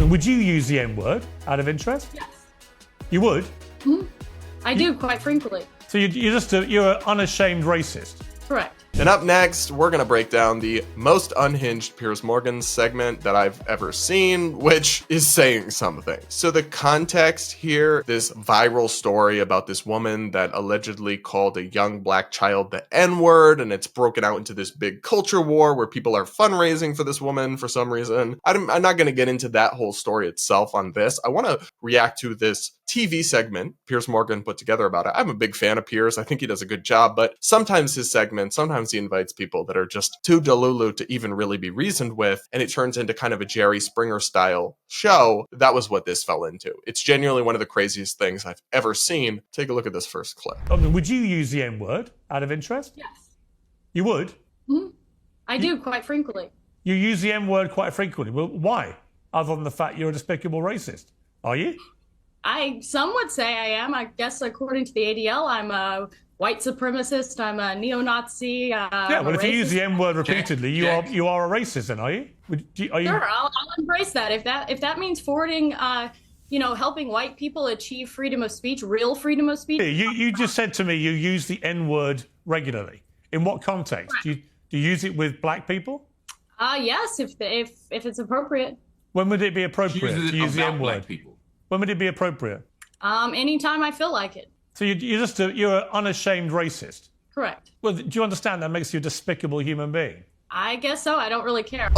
Would you use the N-word out of interest? Yes. You would? Mm-hmm. I do quite frequently. So you're an unashamed racist? Correct. And up next, we're going to break down the most unhinged Piers Morgan segment that I've ever seen, which is saying something. So the context here, this viral story about this woman that allegedly called a young black child the N-word, and it's broken out into this big culture war where people are fundraising for this woman for some reason. I'm not going to get into that whole story itself on this. I want to react to this TV segment Piers Morgan put together about it. I'm a big fan of Piers. I think he does a good job, but sometimes his segments, sometimes he invites people that are just too delulu to even really be reasoned with, and it turns into kind of a Jerry Springer style show. That was what this fell into. It's genuinely one of the craziest things I've ever seen. Take a look at this first clip. Would you use the N-word out of interest? Yes. You would? Mm-hmm. I do quite frequently. You use the N-word quite frequently. Well, why? Other than the fact you're a despicable racist. Are you? Some would say I am. I guess according to the ADL, I'm a white supremacist. I'm a neo-Nazi. Yeah, well, if you use the N-word repeatedly, you are a racist, then, are you? Sure, I'll embrace that. If that means forwarding, helping white people achieve freedom of speech, real freedom of speech. You just said to me you use the N-word regularly. In what context? Do you use it with black people? Yes, if it's appropriate. When would it be appropriate to use the N-word? When would it be appropriate? Anytime I feel like it. So you're an unashamed racist? Correct. Well, do you understand that makes you a despicable human being? I guess so. I don't really care.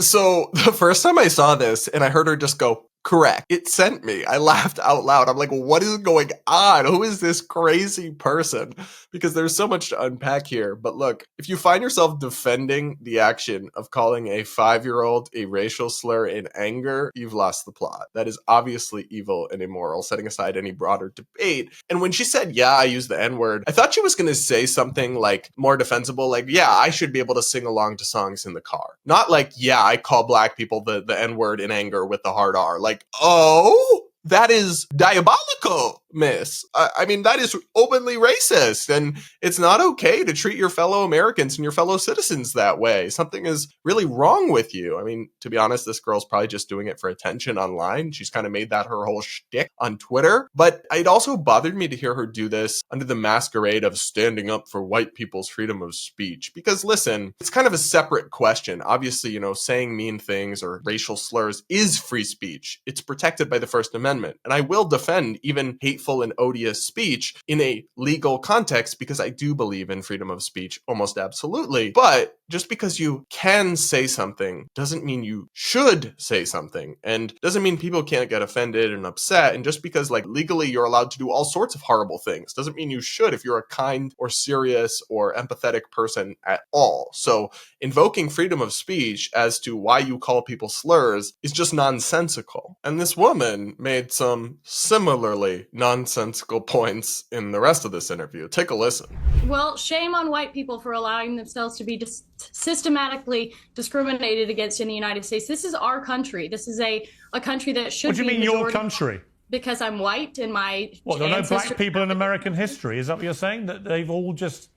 So the first time I saw this and I heard her just go, correct, it sent me. I laughed out loud. I'm like, what is going on? Who is this crazy person? Because there's so much to unpack here. But look, if you find yourself defending the action of calling a 5-year-old a racial slur in anger, you've lost the plot. That is obviously evil and immoral, setting aside any broader debate. And when she said, yeah, I use the N-word, I thought she was going to say something like more defensible, like, yeah, I should be able to sing along to songs in the car. Not like, yeah, I call black people the N-word in anger with the hard R. Like, oh, that is diabolical, miss. I mean, that is openly racist, and it's not okay to treat your fellow Americans and your fellow citizens that way. Something is really wrong with you. I mean, to be honest, this girl's probably just doing it for attention online. She's kind of made that her whole shtick on Twitter. But it also bothered me to hear her do this under the masquerade of standing up for white people's freedom of speech. Because listen, it's kind of a separate question. Obviously, saying mean things or racial slurs is free speech. It's protected by the First Amendment. And I will defend even hateful and odious speech in a legal context because I do believe in freedom of speech almost absolutely. But just because you can say something doesn't mean you should say something, and doesn't mean people can't get offended and upset. And just because legally you're allowed to do all sorts of horrible things doesn't mean you should if you're a kind or serious or empathetic person at all. So invoking freedom of speech as to why you call people slurs is just nonsensical. And this woman made some similarly nonsensical points in the rest of this interview. Take a listen. Well, shame on white people for allowing themselves to be systematically discriminated against in the United States. This is our country. This is a country that should be. What do you mean your country? Because I'm white and my What, there are no black people in American history? Is that what you're saying? That they've all just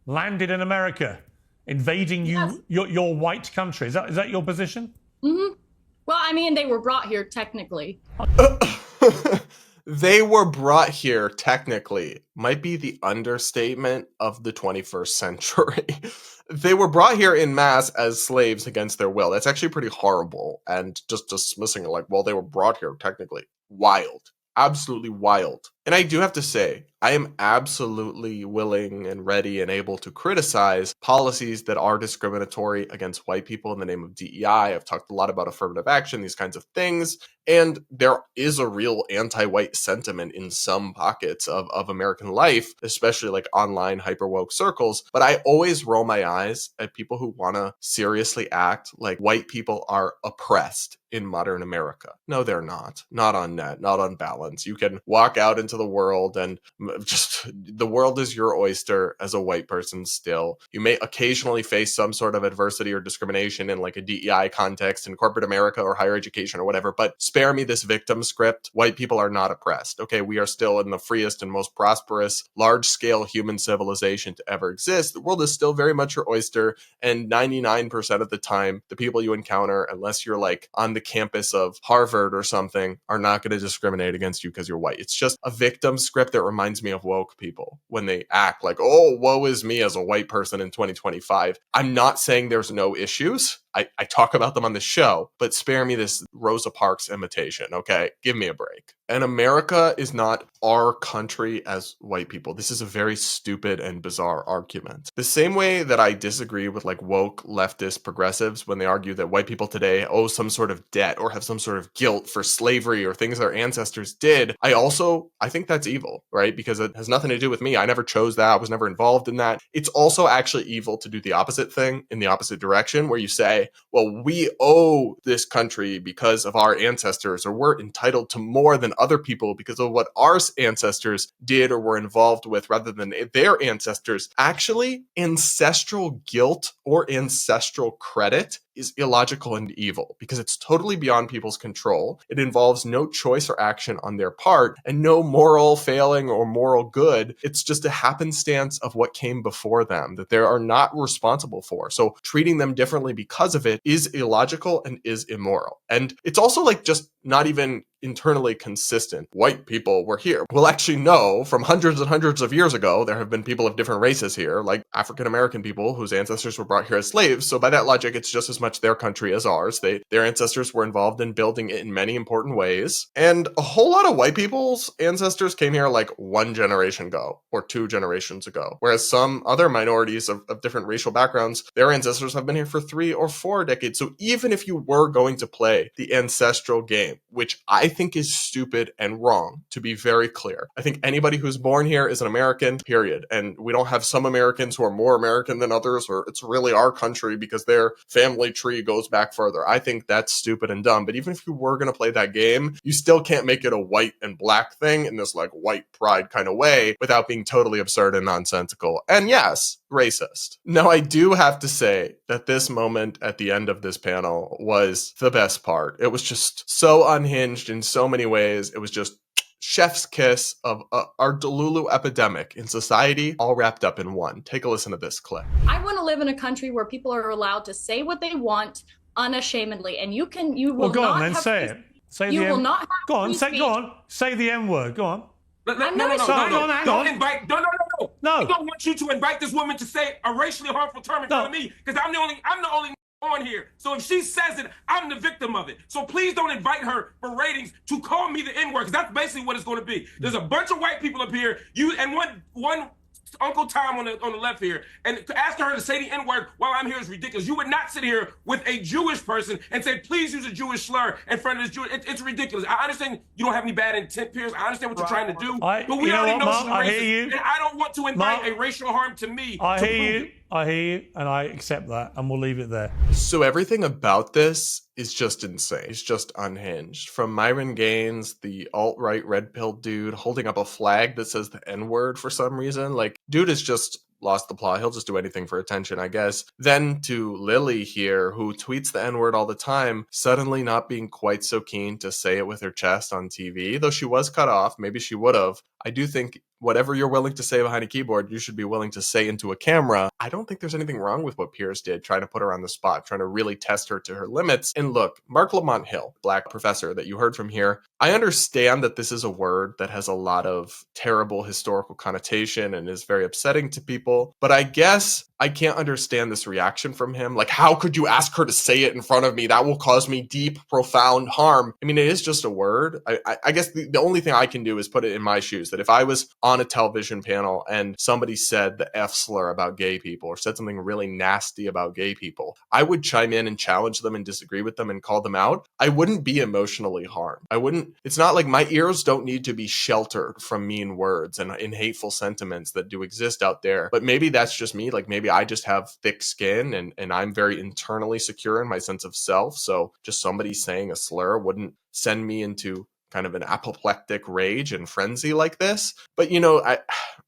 landed in America, invading your white country? Is that your position? Mm-hmm. Well, I mean, they were brought here technically. They were brought here technically might be the understatement of the 21st century. They were brought here in mass as slaves against their will. That's actually pretty horrible. And just dismissing it well, they were brought here technically. Wild. Absolutely wild. And I do have to say, I am absolutely willing and ready and able to criticize policies that are discriminatory against white people in the name of DEI. I've talked a lot about affirmative action, these kinds of things. And there is a real anti-white sentiment in some pockets of American life, especially online hyper-woke circles. But I always roll my eyes at people who want to seriously act like white people are oppressed in modern America. No, they're not. Not on net, not on balance. You can walk out into into the world, and just the world is your oyster as a white person still. You may occasionally face some sort of adversity or discrimination in like a DEI context in corporate America or higher education or whatever, but spare me this victim script. White people are not oppressed. Okay, we are still in the freest and most prosperous, large-scale human civilization to ever exist. The world is still very much your oyster, and 99% of the time, the people you encounter, unless you're like on the campus of Harvard or something, are not going to discriminate against you because you're white. It's just a victim script that reminds me of woke people when they act like, oh, woe is me as a white person in 2025. I'm not saying there's no issues. I talk about them on the show, but spare me this Rosa Parks imitation, okay? Give me a break. And America is not our country as white people. This is a very stupid and bizarre argument. The same way that I disagree with like woke leftist progressives when they argue that white people today owe some sort of debt or have some sort of guilt for slavery or things their ancestors did, I think that's evil, right? Because it has nothing to do with me. I never chose that. I was never involved in that. It's also actually evil to do the opposite thing in the opposite direction, where you say, well, we owe this country because of our ancestors, or we're entitled to more than other people because of what our ancestors did or were involved with rather than their ancestors. Actually, ancestral guilt or ancestral credit is illogical and evil because it's totally beyond people's control. It involves no choice or action on their part and no moral failing or moral good. It's just a happenstance of what came before them that they are not responsible for. So treating them differently because of it is illogical and is immoral. And it's also like just not even internally consistent. White people were here. Well, actually, no, from hundreds and hundreds of years ago, there have been people of different races here, like African American people whose ancestors were brought here as slaves. So by that logic, it's just as much their country as ours. Their ancestors were involved in building it in many important ways. And a whole lot of white people's ancestors came here like one generation ago or 2 generations ago. Whereas some other minorities of different racial backgrounds, their ancestors have been here for 3 or 4 decades. So even if you were going to play the ancestral game, which I think is stupid and wrong, to be very clear. I think anybody who's born here is an American, period. And we don't have some Americans who are more American than others, or it's really our country because their family tree goes back further. I think that's stupid and dumb. But even if you were going to play that game, you still can't make it a white and black thing in this like white pride kind of way without being totally absurd and nonsensical. And yes, racist. Now, I do have to say that this moment at the end of this panel was the best part. It was just so unhinged in so many ways. It was just chef's kiss of our Delulu epidemic in society, all wrapped up in one. Take a listen to this clip. I want to live in a country where people are allowed to say what they want unashamedly, and you will Well, go not on then, have say free- it. Say you the will M. not have Go on, free say. speech. Go on, say the M word. Go on. I'm No, not no, saying- no, no, hang don't on. invite. No. No. I don't want you to invite this woman to say a racially harmful term in front of me because I'm the only on here. So if she says it, I'm the victim of it. So please don't invite her for ratings to call me the N-word, because that's basically what it's going to be. There's a bunch of white people up here. You and one Uncle Tom on the left here, and asking her to say the N-word while I'm here is ridiculous. You would not sit here with a Jewish person and say, please use a Jewish slur in front of this Jewish. It's ridiculous. I understand you don't have any bad intent, Piers. I understand what you're trying to do. But we already know she's Mark, racist. I hear you. And I don't want to invite a racial harm to me. I hear you, and I accept that, and we'll leave it there. So everything about this is just insane. It's just unhinged. From Myron Gaines, the alt-right red pill dude holding up a flag that says the N-word for some reason. Like, dude is just lost the plot. He'll just do anything for attention, I guess. Then to Lily here, who tweets the N-word all the time, suddenly not being quite so keen to say it with her chest on TV, though she was cut off. Maybe she would have. I do think whatever you're willing to say behind a keyboard, you should be willing to say into a camera. I don't think there's anything wrong with what Piers did, trying to put her on the spot, trying to really test her to her limits. And look, Mark Lamont Hill, black professor that you heard from here, I understand that this is a word that has a lot of terrible historical connotation and is very upsetting to people, but I guess I can't understand this reaction from him. Like, how could you ask her to say it in front of me? That will cause me deep, profound harm. I mean, it is just a word. I guess the only thing I can do is put it in my shoes, that if I was on a television panel and somebody said the F slur about gay people or said something really nasty about gay people, I would chime in and challenge them and disagree with them and call them out. I wouldn't be emotionally harmed. It's not like my ears don't need to be sheltered from mean words and hateful sentiments that do exist out there. But maybe that's just me. Like, maybe I just have thick skin and I'm very internally secure in my sense of self. So just somebody saying a slur wouldn't send me into kind of an apoplectic rage and frenzy like this. But,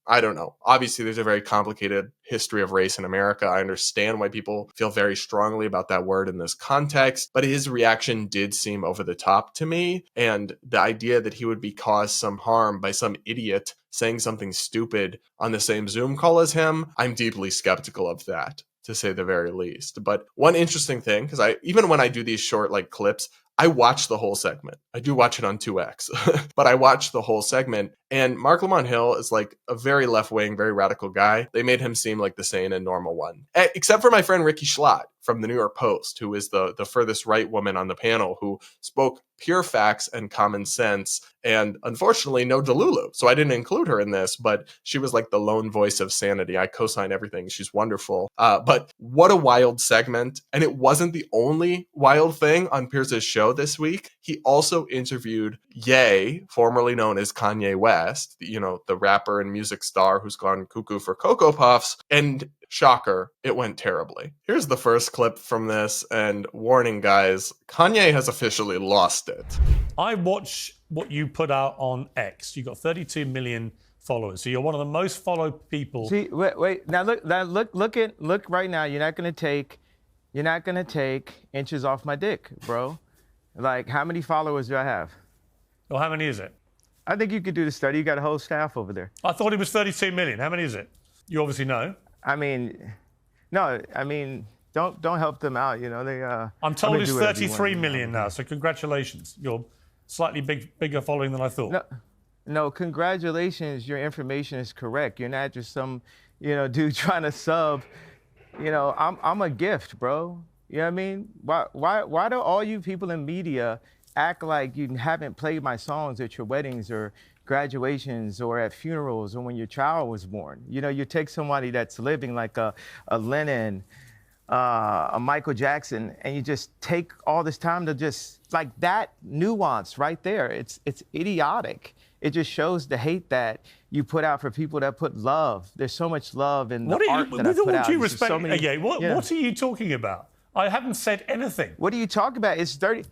I don't know. Obviously, there's a very complicated history of race in America. I understand why people feel very strongly about that word in this context, but his reaction did seem over the top to me. And the idea that he would be caused some harm by some idiot saying something stupid on the same Zoom call as him, I'm deeply skeptical of that, to say the very least. But one interesting thing, because even when I do these short clips, I watch the whole segment. I do watch it on 2X, but I watch the whole segment. And Mark Lamont Hill is a very left-wing, very radical guy. They made him seem like the sane and normal one. Except for my friend Ricky Schlott from the New York Post, who is the furthest right woman on the panel, who spoke pure facts and common sense, and unfortunately no Delulu. So I didn't include her in this, but she was the lone voice of sanity. I co-sign everything. She's wonderful. But what a wild segment. And it wasn't the only wild thing on Piers's show this week. He also interviewed Ye, formerly known as Kanye West, the rapper and music star who's gone cuckoo for Cocoa Puffs. And shocker, it went terribly. Here's the first clip from this, and warning, guys, Kanye has officially lost it. I watch what you put out on X. You got 32 million followers, so you're one of the most followed people. See, wait. Now look right now. You're not gonna take inches off my dick, bro. How many followers do I have? Well, how many is it? I think you could do the study. You got a whole staff over there. I thought it was 32 million. How many is it? You obviously know. Don't help them out. I'm told it's 33 million now. So congratulations. You're slightly bigger following than I thought. No, congratulations. Your information is correct. You're not just some, dude trying to sub. I'm a gift, bro. You know what I mean? Why do all you people in media act like you haven't played my songs at your weddings or graduations or at funerals or when your child was born? You take somebody that's living like a Lennon, a Michael Jackson, and you just take all this time to just that nuance right there. It's idiotic. It just shows the hate that you put out for people that put love. There's so much love in the art that I put out. With all due respect, so many, what are you talking about? I haven't said anything. What are you talking about? It's 30.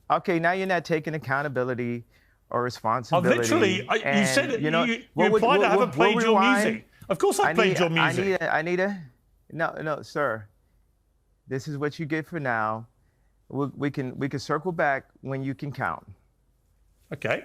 Okay, now you're not taking accountability or responsibility. You said you implied I haven't played your music. Of course I played your music. No, sir. This is what you get for now. We can circle back when you can count. Okay.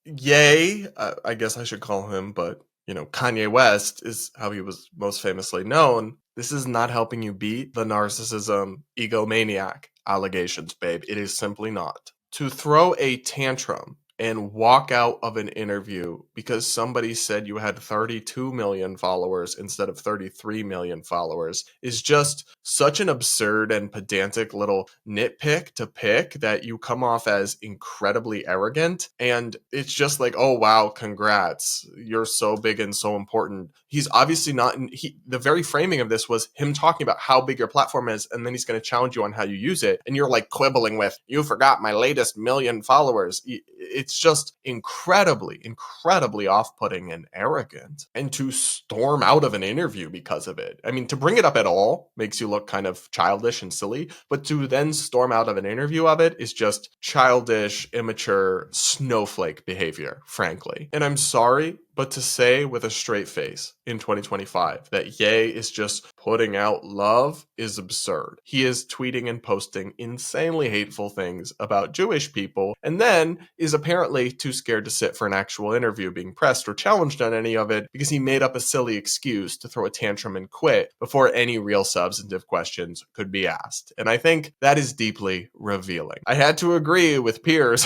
Ye, I guess I should call him, but Kanye West is how he was most famously known. This is not helping you beat the narcissism, egomaniac allegations, babe. It is simply not. To throw a tantrum and walk out of an interview because somebody said you had 32 million followers instead of 33 million followers is just such an absurd and pedantic little nitpick to pick that you come off as incredibly arrogant. And it's just oh, wow, congrats. You're so big and so important. He's obviously not, the very framing of this was him talking about how big your platform is, and then he's going to challenge you on how you use it. And you're quibbling with, you forgot my latest million followers. It's just incredibly off-putting and arrogant. And to storm out of an interview because of it. I mean, to bring it up at all makes you look kind of childish and silly, but to then storm out of an interview of it is just childish, immature, snowflake behavior, frankly. And I'm sorry, but to say with a straight face in 2025 that Ye is just putting out love is absurd. He is tweeting and posting insanely hateful things about Jewish people, and then is apparently too scared to sit for an actual interview being pressed or challenged on any of it because he made up a silly excuse to throw a tantrum and quit before any real substantive questions could be asked. And I think that is deeply revealing. I had to agree with Piers.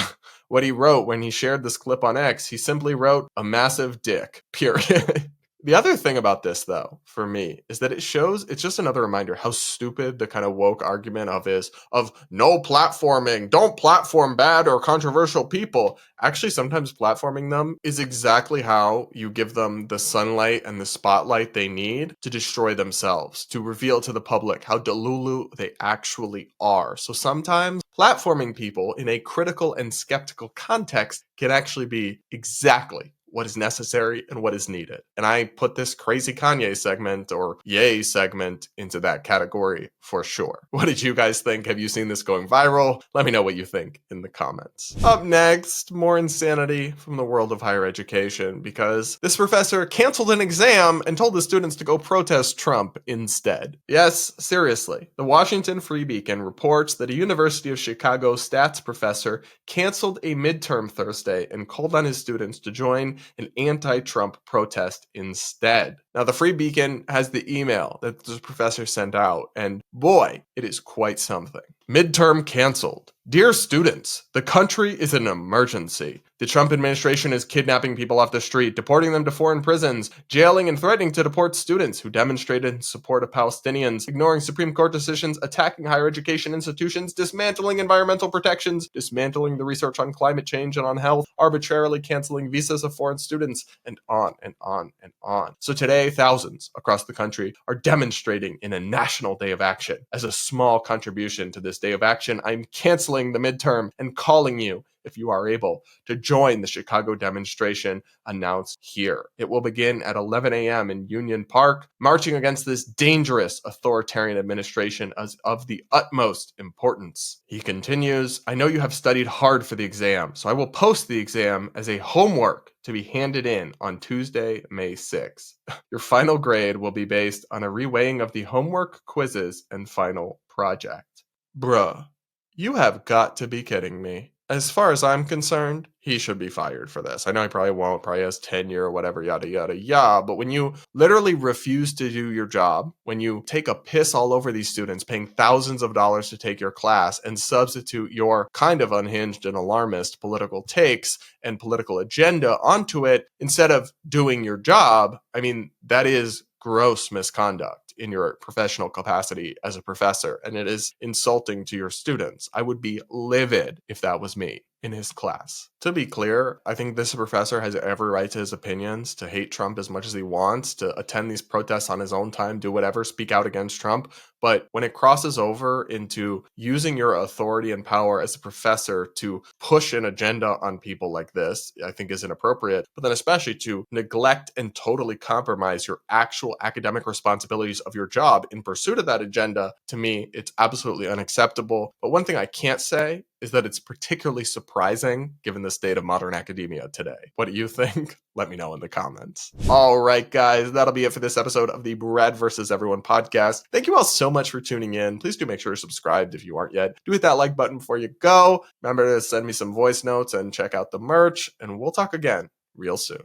What he wrote when he shared this clip on X, he simply wrote a massive dick, period. The other thing about this, though, for me, is that it's just another reminder how stupid the kind of woke argument of no platforming, don't platform bad or controversial people. Actually, sometimes platforming them is exactly how you give them the sunlight and the spotlight they need to destroy themselves, to reveal to the public how delulu they actually are. So sometimes platforming people in a critical and skeptical context can actually be exactly what is necessary and what is needed. And I put this crazy Kanye segment or yay segment into that category for sure. What did you guys think? Have you seen this going viral? Let me know what you think in the comments. Up next, more insanity from the world of higher education, because this professor canceled an exam and told the students to go protest Trump instead. Yes, seriously. The Washington Free Beacon reports that a University of Chicago stats professor canceled a midterm Thursday and called on his students to join an anti-Trump protest instead. Now, the Free Beacon has the email that the professor sent out, and boy, it is quite something. Midterm canceled. Dear students, the country is in an emergency. The Trump administration is kidnapping people off the street, deporting them to foreign prisons, jailing and threatening to deport students who demonstrated in support of Palestinians, ignoring Supreme Court decisions, attacking higher education institutions, dismantling environmental protections, dismantling the research on climate change and on health, arbitrarily canceling visas of foreign students, and on and on and on. So today, thousands across the country are demonstrating in a national day of action. As a small contribution to this day of action, I'm canceling the midterm and calling you, if you are able, to join the Chicago demonstration announced here. It will begin at 11 a.m. in Union Park, marching against this dangerous authoritarian administration as of the utmost importance. He continues, I know you have studied hard for the exam, so I will post the exam as a homework to be handed in on Tuesday, May 6th. Your final grade will be based on a reweighing of the homework, quizzes, and final project. Bruh, you have got to be kidding me. As far as I'm concerned, he should be fired for this. I know he probably won't, probably has tenure or whatever, yada, yada, yada. But when you literally refuse to do your job, when you take a piss all over these students, paying thousands of dollars to take your class and substitute your kind of unhinged and alarmist political takes and political agenda onto it instead of doing your job, I mean, that is gross misconduct in your professional capacity as a professor, and it is insulting to your students. I would be livid if that was me in his class. To be clear, I think this professor has every right to his opinions, to hate Trump as much as he wants, to attend these protests on his own time, do whatever, speak out against Trump. But when it crosses over into using your authority and power as a professor to push an agenda on people like this, I think is inappropriate. But then especially to neglect and totally compromise your actual academic responsibilities of your job in pursuit of that agenda, to me, it's absolutely unacceptable. But one thing I can't say is that it's particularly surprising given the state of modern academia today. What do you think? Let me know in the comments. All right, guys, that'll be it for this episode of the Brad vs. Everyone podcast. Thank you all so much for tuning in. Please do make sure you're subscribed if you aren't yet. Do hit that like button before you go. Remember to send me some voice notes and check out the merch, and we'll talk again real soon.